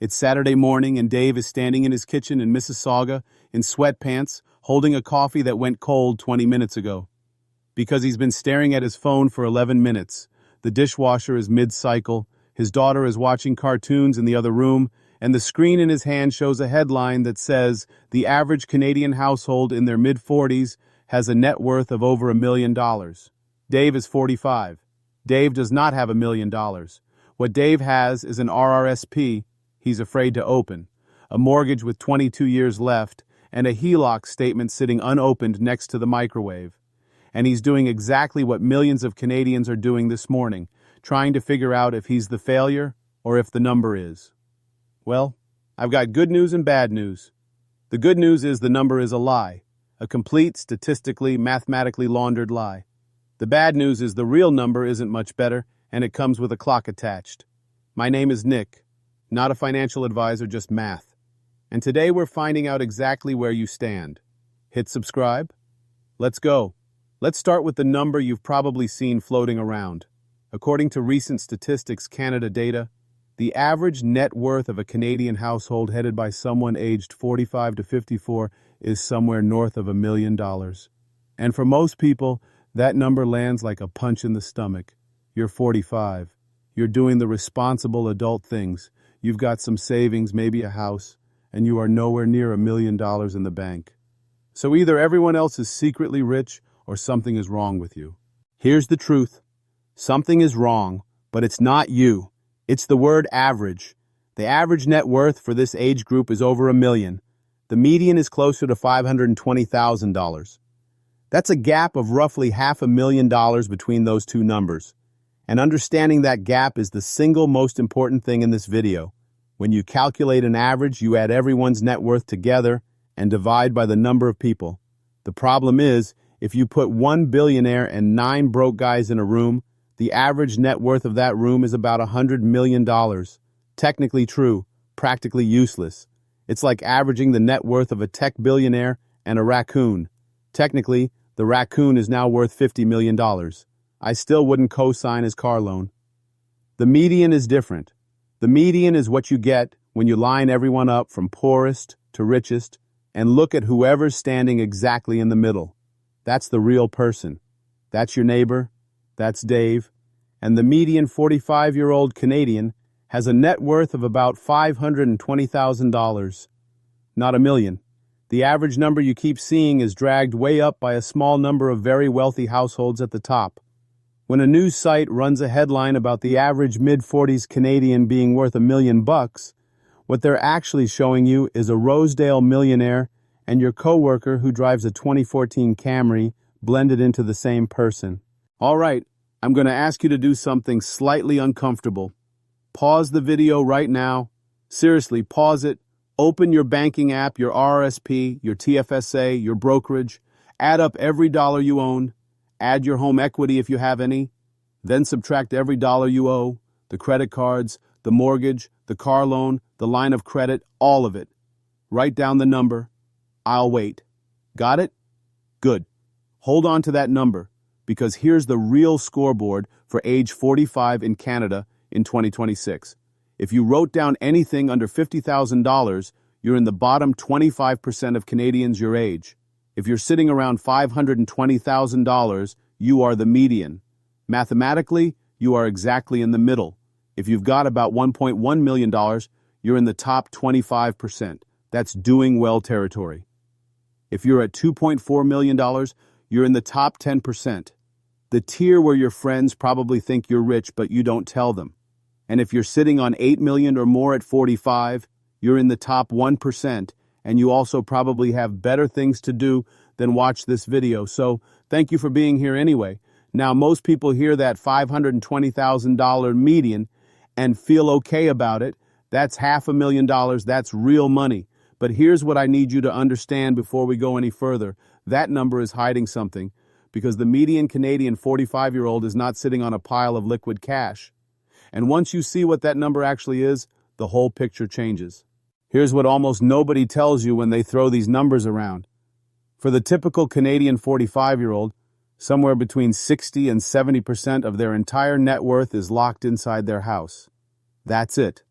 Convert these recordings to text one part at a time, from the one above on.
It's Saturday morning and Dave is standing in his kitchen in Mississauga in sweatpants, holding a coffee that went cold 20 minutes ago. Because he's been staring at his phone for 11 minutes. The dishwasher is mid-cycle, his daughter is watching cartoons in the other room, and the screen in his hand shows a headline that says, the average Canadian household in their mid-40s has a net worth of over $1 million. Dave is 45. Dave does not have $1 million. What Dave has is an RRSP he's afraid to open, a mortgage with 22 years left, and a HELOC statement sitting unopened next to the microwave. And he's doing exactly what millions of Canadians are doing this morning, trying to figure out if he's the failure or if the number is. Well, I've got good news and bad news. The good news is the number is a lie, a complete, statistically, mathematically laundered lie. The bad news is the real number isn't much better, and it comes with a clock attached. My name is Nick, not a financial advisor, just math. And today we're finding out exactly where you stand. Hit subscribe. Let's go. Let's start with the number you've probably seen floating around. According to recent Statistics Canada data, the average net worth of a Canadian household headed by someone aged 45 to 54 is somewhere north of $1 million. And for most people, that number lands like a punch in the stomach. You're 45. You're doing the responsible adult things. You've got some savings, maybe a house, and you are nowhere near $1 million in the bank. So either everyone else is secretly rich or something is wrong with you. Here's the truth. Something is wrong, but it's not you. It's the word average. The average net worth for this age group is over $1 million. The median is closer to $520,000. That's a gap of roughly $500,000 between those two numbers. And understanding that gap is the single most important thing in this video. When you calculate an average, you add everyone's net worth together and divide by the number of people. The problem is, if you put 1 billionaire and 9 broke guys in a room, the average net worth of that room is about $100 million. Technically true, practically useless. It's like averaging the net worth of a tech billionaire and a raccoon. Technically, the raccoon is now worth $50 million. I still wouldn't co-sign his car loan. The median is different. The median is what you get when you line everyone up from poorest to richest and look at whoever's standing exactly in the middle. That's the real person. That's your neighbor. That's Dave. And the median 45-year-old Canadian has a net worth of about $520,000. Not $1 million. The average number you keep seeing is dragged way up by a small number of very wealthy households at the top. When a news site runs a headline about the average mid-40s Canadian being worth $1 million, what they're actually showing you is a Rosedale millionaire and your coworker who drives a 2014 Camry blended into the same person. All right, I'm going to ask you to do something slightly uncomfortable. Pause the video right now. Seriously, pause it. Open your banking app, your RRSP, your TFSA, your brokerage. Add up every dollar you own. Add your home equity if you have any. Then subtract every dollar you owe, the credit cards, the mortgage, the car loan, the line of credit, all of it. Write down the number. I'll wait. Got it? Good. Hold on to that number, because here's the real scoreboard for age 45 in Canada in 2026. If you wrote down anything under $50,000, you're in the bottom 25% of Canadians your age. If you're sitting around $520,000, you are the median. Mathematically, you are exactly in the middle. If you've got about $1.1 million, you're in the top 25%. That's doing well territory. If you're at $2.4 million, you're in the top 10%. The tier where your friends probably think you're rich, but you don't tell them. And if you're sitting on $8 million or more at 45, you're in the top 1%. And you also probably have better things to do than watch this video. So thank you for being here anyway. Now, most people hear that $520,000 median and feel okay about it. That's $500,000. That's real money. But here's what I need you to understand before we go any further. That number is hiding something, because the median Canadian 45-year-old is not sitting on a pile of liquid cash. And once you see what that number actually is, the whole picture changes. Here's what almost nobody tells you when they throw these numbers around. For the typical Canadian 45-year-old, somewhere between 60 and 70% of their entire net worth is locked inside their house. That's it.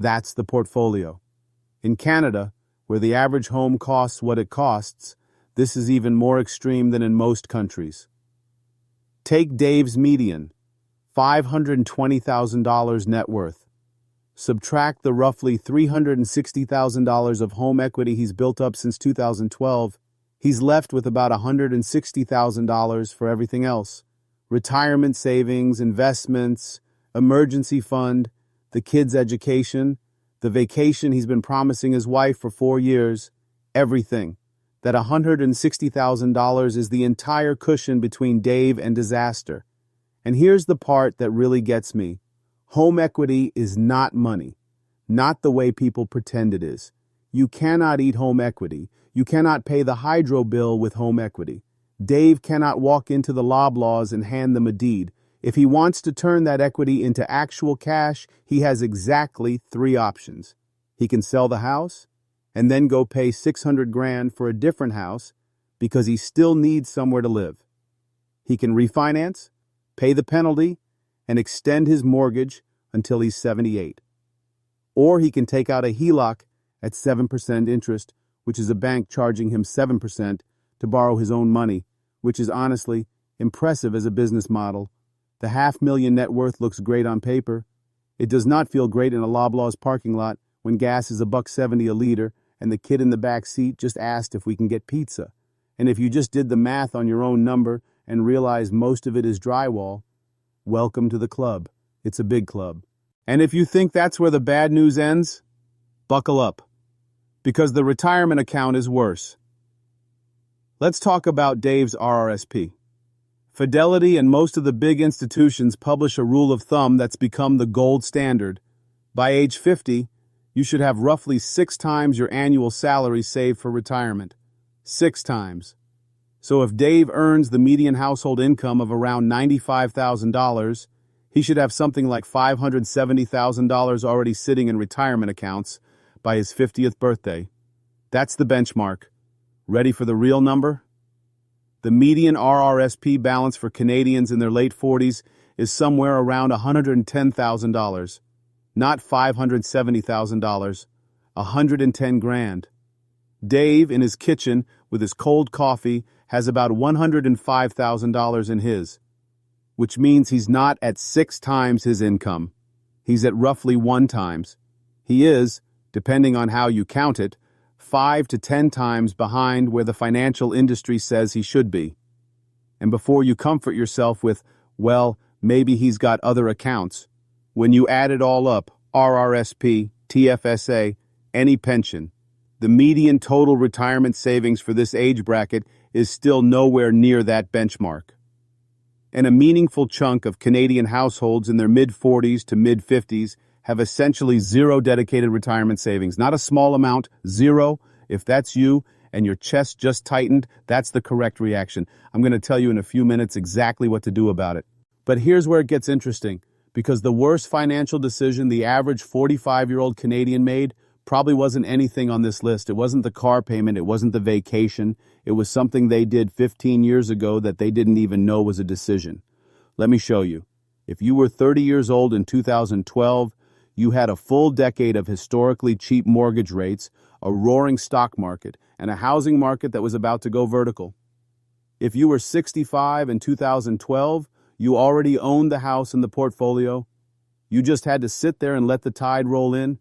That's the portfolio. In Canada, where the average home costs what it costs, this is even more extreme than in most countries. Take Dave's median, $520,000 net worth. Subtract the roughly $360,000 of home equity he's built up since 2012, he's left with about $160,000 for everything else. Retirement savings, investments, emergency fund, the kids' education, the vacation he's been promising his wife for 4 years, everything. That $160,000 is the entire cushion between Dave and disaster. And here's the part that really gets me. Home equity is not money, not the way people pretend it is. You cannot eat home equity. You cannot pay the hydro bill with home equity. Dave cannot walk into the Loblaws and hand them a deed. If he wants to turn that equity into actual cash, he has exactly 3 options. He can sell the house and then go pay $600,000 for a different house because he still needs somewhere to live. He can refinance, pay the penalty, and extend his mortgage until he's 78. Or he can take out a HELOC at 7% interest, which is a bank charging him 7% to borrow his own money, which is honestly impressive as a business model. The $500,000 net worth looks great on paper. It does not feel great in a Loblaws parking lot when gas is $1.70 a liter and the kid in the back seat just asked if we can get pizza. And if you just did the math on your own number and realized most of it is drywall, welcome to the club. It's a big club. And if you think that's where the bad news ends, buckle up, because the retirement account is worse. Let's talk about Dave's RRSP. Fidelity and most of the big institutions publish a rule of thumb that's become the gold standard. By age 50, you should have roughly 6 times your annual salary saved for retirement. 6 times. So if Dave earns the median household income of around $95,000, he should have something like $570,000 already sitting in retirement accounts by his 50th birthday. That's the benchmark. Ready for the real number? The median RRSP balance for Canadians in their late 40s is somewhere around $110,000. Not $570,000, $110,000. Dave, in his kitchen, with his cold coffee, has about $105,000 in his, which means he's not at 6 times his income. He's at roughly 1 times. He is, depending on how you count it, 5 to 10 times behind where the financial industry says he should be. And before you comfort yourself with, well, maybe he's got other accounts, when you add it all up, RRSP, TFSA, any pension, the median total retirement savings for this age bracket is still nowhere near that benchmark. And a meaningful chunk of Canadian households in their mid-40s to mid-50s have essentially 0 dedicated retirement savings. Not a small amount, 0. If that's you and your chest just tightened, that's the correct reaction. I'm going to tell you in a few minutes exactly what to do about it. But here's where it gets interesting, because the worst financial decision the average 45-year-old Canadian made probably wasn't anything on this list. It wasn't the car payment. It wasn't the vacation. It was something they did 15 years ago that they didn't even know was a decision. Let me show you. If you were 30 years old in 2012, you had a full decade of historically cheap mortgage rates, a roaring stock market, and a housing market that was about to go vertical. If you were 65 in 2012, you already owned the house and the portfolio. You just had to sit there and let the tide roll in.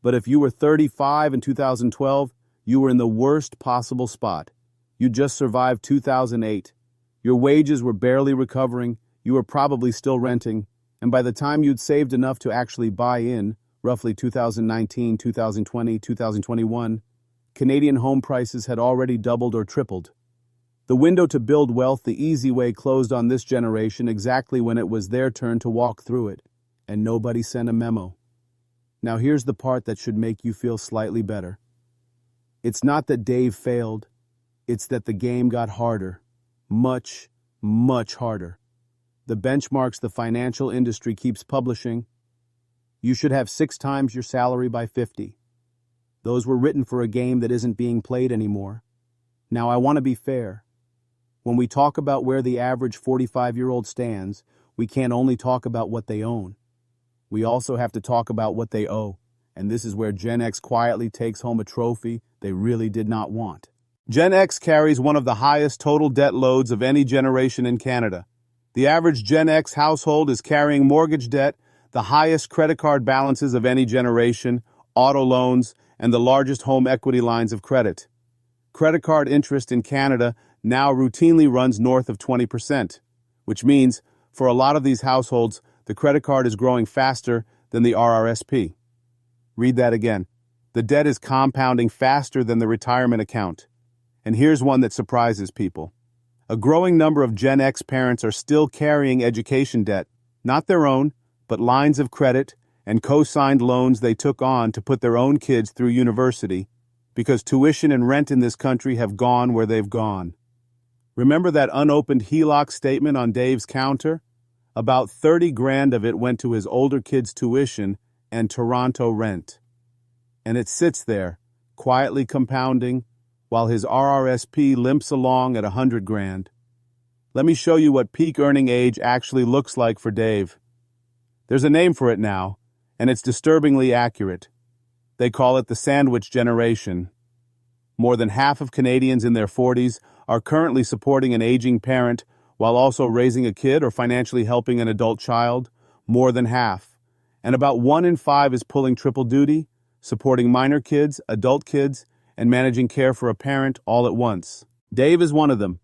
But if you were 35 in 2012, you were in the worst possible spot. You just survived 2008. Your wages were barely recovering. You were probably still renting. And by the time you'd saved enough to actually buy in, roughly 2019, 2020, 2021, Canadian home prices had already doubled or tripled. The window to build wealth the easy way closed on this generation exactly when it was their turn to walk through it, and nobody sent a memo. Now here's the part that should make you feel slightly better. It's not that Dave failed, it's that the game got harder. Much, much harder. The benchmarks the financial industry keeps publishing. You should have 6 times your salary by 50. Those were written for a game that isn't being played anymore. Now I want to be fair. When we talk about where the average 45-year-old stands, we can't only talk about what they own. We also have to talk about what they owe. And this is where Gen X quietly takes home a trophy they really did not want. Gen X carries one of the highest total debt loads of any generation in Canada. The average Gen X household is carrying mortgage debt, the highest credit card balances of any generation, auto loans, and the largest home equity lines of credit. Credit card interest in Canada now routinely runs north of 20%, which means, for a lot of these households, the credit card is growing faster than the RRSP. Read that again. The debt is compounding faster than the retirement account. And here's one that surprises people. A growing number of Gen X parents are still carrying education debt, not their own, but lines of credit and co-signed loans they took on to put their own kids through university, because tuition and rent in this country have gone where they've gone. Remember that unopened HELOC statement on Dave's counter? About 30 grand of it went to his older kids' tuition and Toronto rent. And it sits there, quietly compounding, while his RRSP limps along at 100 grand. Let me show you what peak earning age actually looks like for Dave. There's a name for it now, and it's disturbingly accurate. They call it the sandwich generation. More than half of Canadians in their 40s are currently supporting an aging parent while also raising a kid or financially helping an adult child. More than half. And about 1 in 5 is pulling triple duty, supporting minor kids, adult kids, and managing care for a parent all at once. Dave is one of them.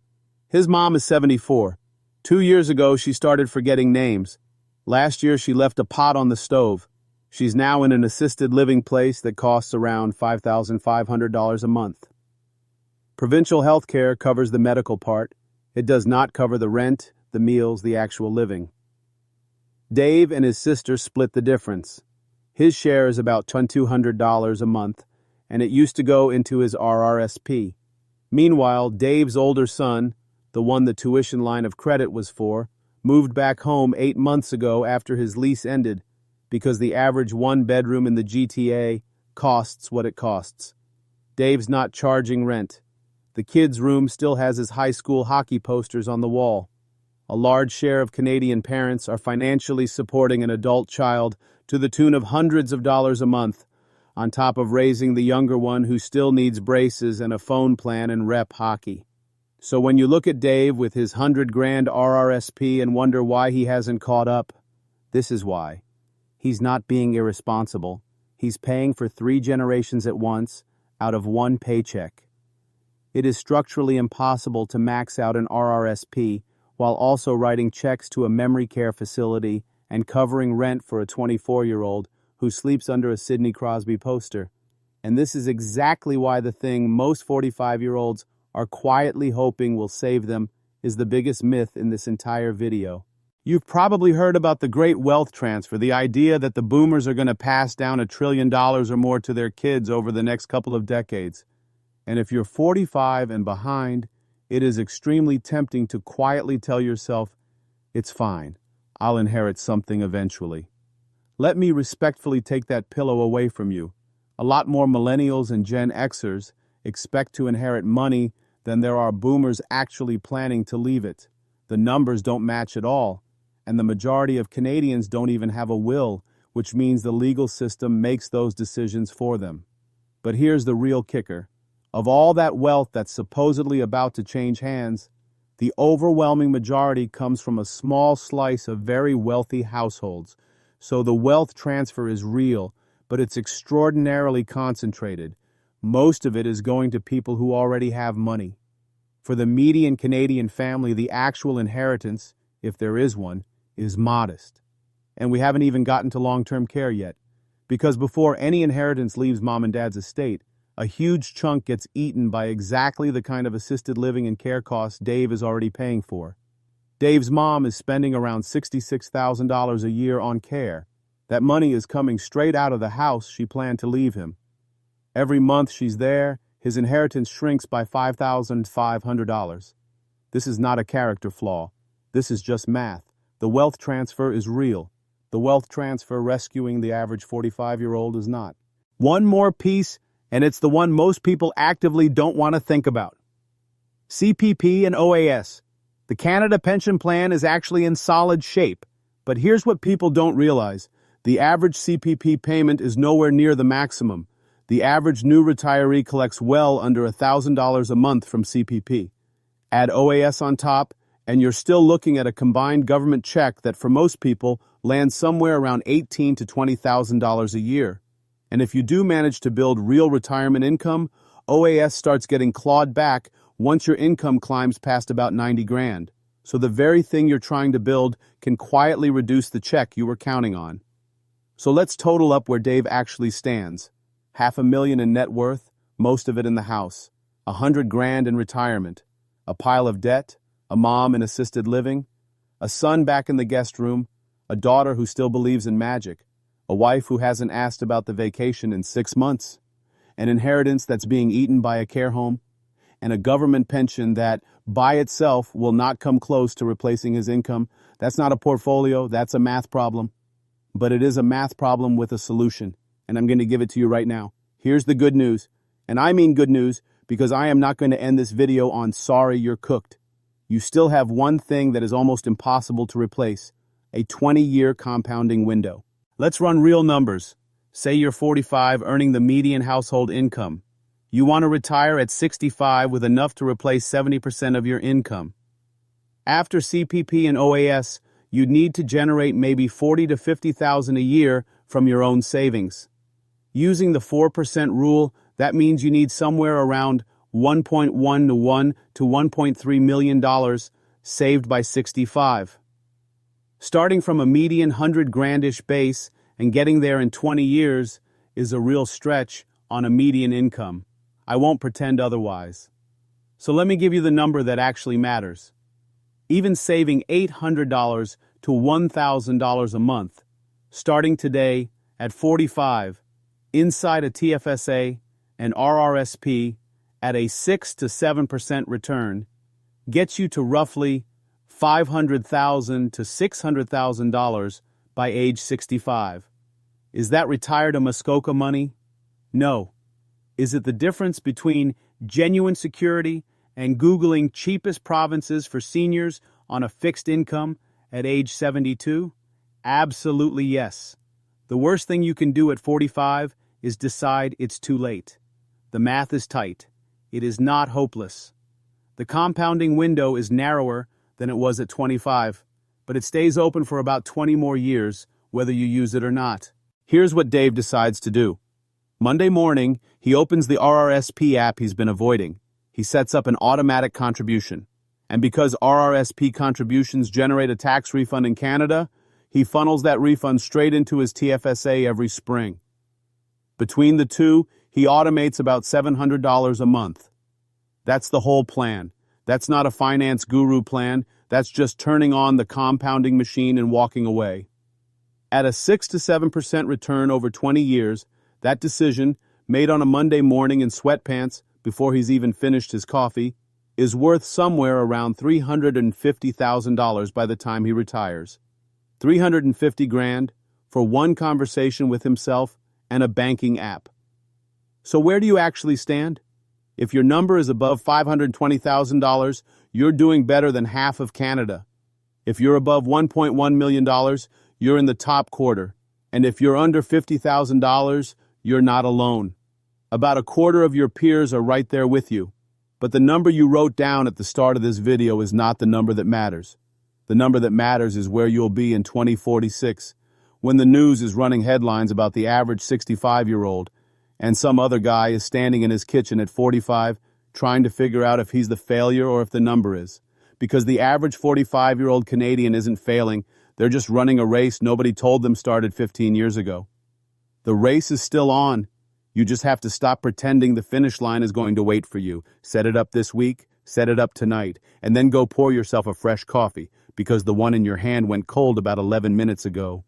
His mom is 74. 2 years ago, she started forgetting names. Last year, she left a pot on the stove. She's now in an assisted living place that costs around $5,500 a month. Provincial health care covers the medical part. It does not cover the rent, the meals, the actual living. Dave and his sister split the difference. His share is about $2,200 a month, and it used to go into his RRSP. Meanwhile, Dave's older son, the one the tuition line of credit was for, moved back home 8 months ago after his lease ended, because the average one-bedroom in the GTA costs what it costs. Dave's not charging rent. The kid's room still has his high school hockey posters on the wall. A large share of Canadian parents are financially supporting an adult child to the tune of hundreds of dollars a month, on top of raising the younger one who still needs braces and a phone plan and rep hockey. So when you look at Dave with his 100 grand RRSP and wonder why he hasn't caught up, this is why. He's not being irresponsible. He's paying for 3 generations at once out of one paycheck. It is structurally impossible to max out an RRSP while also writing checks to a memory care facility and covering rent for a 24-year-old who sleeps under a Sidney Crosby poster. And this is exactly why the thing most 45-year-olds are quietly hoping will save them is the biggest myth in this entire video. You've probably heard about the great wealth transfer, the idea that the boomers are going to pass down $1 trillion or more to their kids over the next couple of decades. And if you're 45 and behind, it is extremely tempting to quietly tell yourself, it's fine, I'll inherit something eventually. Let me respectfully take that pillow away from you. A lot more millennials and Gen Xers expect to inherit money than there are boomers actually planning to leave it. The numbers don't match at all, and the majority of Canadians don't even have a will, which means the legal system makes those decisions for them. But here's the real kicker. Of all that wealth that's supposedly about to change hands, the overwhelming majority comes from a small slice of very wealthy households. So the wealth transfer is real, but it's extraordinarily concentrated. Most of it is going to people who already have money. For the median Canadian family, the actual inheritance, if there is one, is modest. And we haven't even gotten to long-term care yet, because before any inheritance leaves mom and dad's estate, a huge chunk gets eaten by exactly the kind of assisted living and care costs Dave is already paying for. Dave's mom is spending around $66,000 a year on care. That money is coming straight out of the house she planned to leave him. Every month she's there, his inheritance shrinks by $5,500. This is not a character flaw. This is just math. The wealth transfer is real. The wealth transfer rescuing the average 45-year-old is not. One more piece, and it's the one most people actively don't want to think about. CPP and OAS. The Canada Pension Plan is actually in solid shape, but here's what people don't realize. The average CPP payment is nowhere near the maximum. The average new retiree collects well under $1,000 a month from CPP. Add OAS on top, and you're still looking at a combined government check that for most people lands somewhere around $18,000 to $20,000 a year. And if you do manage to build real retirement income, OAS starts getting clawed back once your income climbs past about 90 grand. So the very thing you're trying to build can quietly reduce the check you were counting on. So let's total up where Dave actually stands. $500,000 in net worth, most of it in the house. 100 grand in retirement. A pile of debt, a mom in assisted living, a son back in the guest room, a daughter who still believes in magic, a wife who hasn't asked about the vacation in 6 months, an inheritance that's being eaten by a care home, and a government pension that, by itself, will not come close to replacing his income. That's not a portfolio, that's a math problem. But it is a math problem with a solution, and I'm going to give it to you right now. Here's the good news, and I mean good news because I am not going to end this video on sorry you're cooked. You still have one thing that is almost impossible to replace, a 20-year compounding window. Let's run real numbers. Say you're 45, earning the median household income. You want to retire at 65 with enough to replace 70% of your income. After CPP and OAS, you'd need to generate maybe $40,000 to $50,000 a year from your own savings. Using the 4% rule, that means you need somewhere around $1.1 to $1.3 million saved by 65. Starting from a median 100 grandish base and getting there in 20 years is a real stretch on a median income. I won't pretend otherwise. So let me give you the number that actually matters. Even saving $800 to $1,000 a month, starting today at 45, inside a TFSA and RRSP at a 6 to 7% return, gets you to roughly $500,000 to $600,000 by age 65. Is that retired to Muskoka money? No. Is it the difference between genuine security and Googling cheapest provinces for seniors on a fixed income at age 72? Absolutely yes. The worst thing you can do at 45 is decide it's too late. The math is tight. It is not hopeless. The compounding window is narrower than it was at 25, but it stays open for about 20 more years, whether you use it or not. Here's what Dave decides to do. Monday morning, he opens the RRSP app he's been avoiding. He sets up an automatic contribution. And because RRSP contributions generate a tax refund in Canada, he funnels that refund straight into his TFSA every spring. Between the two, he automates about $700 a month. That's the whole plan. That's not a finance guru plan. That's just turning on the compounding machine and walking away. At a 6 to 7% return over 20 years, that decision, made on a Monday morning in sweatpants before he's even finished his coffee, is worth somewhere around $350,000 by the time he retires. 350 grand for one conversation with himself and a banking app. So where do you actually stand? If your number is above $520,000, you're doing better than half of Canada. If you're above $1.1 million, you're in the top quarter. And if you're under $50,000, you're not alone. About a quarter of your peers are right there with you. But the number you wrote down at the start of this video is not the number that matters. The number that matters is where you'll be in 2046, when the news is running headlines about the average 65-year-old, and some other guy is standing in his kitchen at 45 trying to figure out if he's the failure or if the number is. Because the average 45-year-old Canadian isn't failing, they're just running a race nobody told them started 15 years ago. The race is still on. You just have to stop pretending the finish line is going to wait for you. Set it up this week, set it up tonight, and then go pour yourself a fresh coffee because the one in your hand went cold about 11 minutes ago.